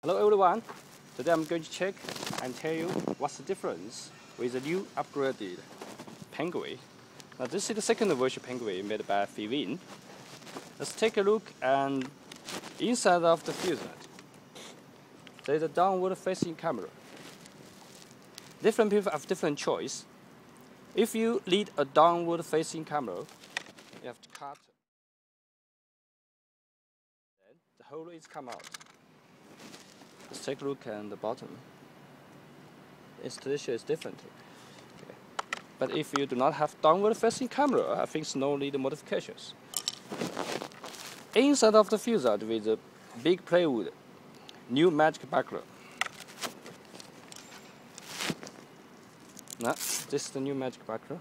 Hello everyone, today I'm going to check and tell you what's the difference with the new upgraded Finwing. Now this is the second version Finwing made by Finwing. Let's take a look and inside of the fuselage. There is a downward facing camera. Different people have different choice. If you need a downward facing camera, you have to cut. Then the hole is come out. Let's take a look at the bottom. Installation is different. Okay. But if you do not have downward facing camera, I think no need modifications. Inside of the fuselage with a big plywood, new magic buckler. Now, this is the new magic buckler.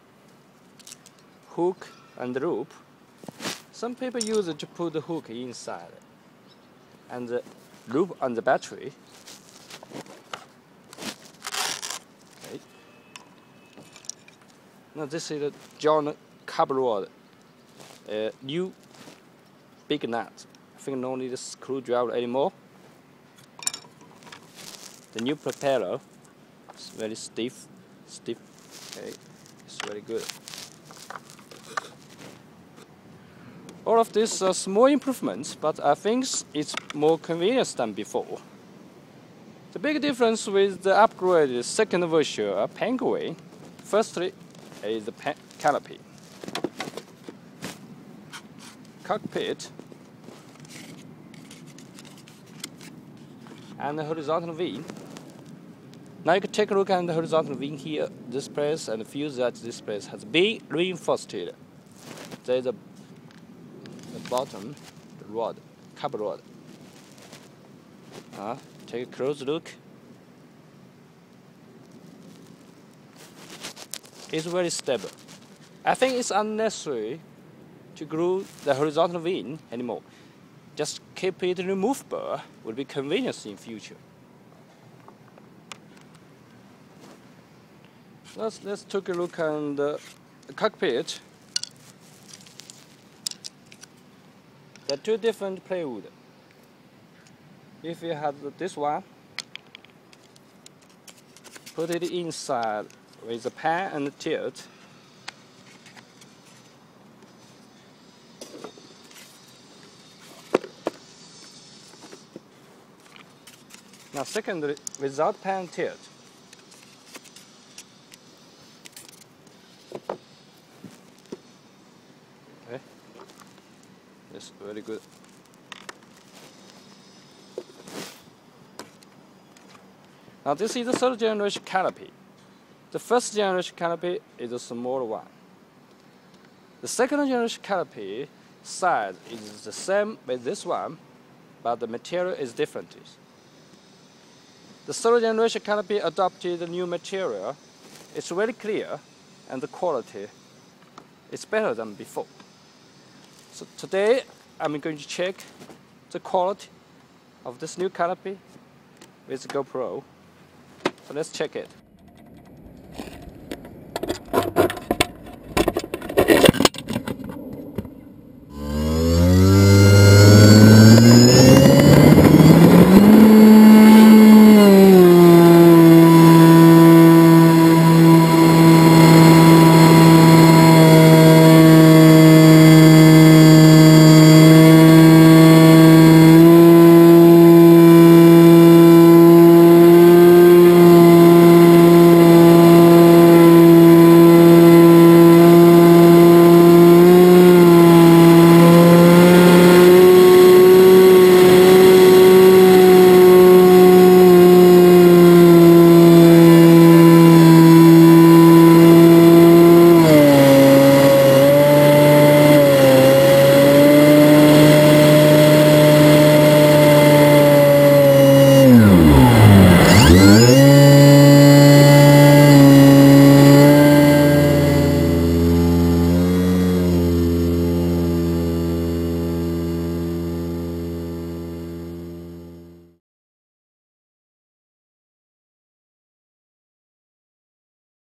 Hook and rope. Some people use it to put the hook inside and the loop on the battery. Okay. Now this is a John carbon rod, new big nut. I think no need a screwdriver anymore. The new propeller is very stiff. Okay, it's very good. All of these are small improvements, but I think it's more convenient than before. The big difference with the upgraded second version of Finwing, firstly, is the Canopy. Cockpit and the horizontal wing. Now you can take a look at the horizontal wing here. This place and the fuselage this place has been reinforced. There is a bottom, the rod, carbon rod. Take a close look. It's very stable. I think it's unnecessary to glue the horizontal wing anymore. Just keep it removable. Will be convenient in future. Let's take a look at the cockpit. There are two different plywood. If you have this one, put it inside with the pan and the tilt. Now secondly, without pan and tilt. Okay. That's very good. Now this is the third generation Canopy. The first generation Canopy is a smaller one. The second generation Canopy size is the same with this one, but the material is different. The third generation Canopy adopted the new material. It's very clear and the quality is better than before. So today I'm going to check the quality of this new Canopy with GoPro. So let's check it.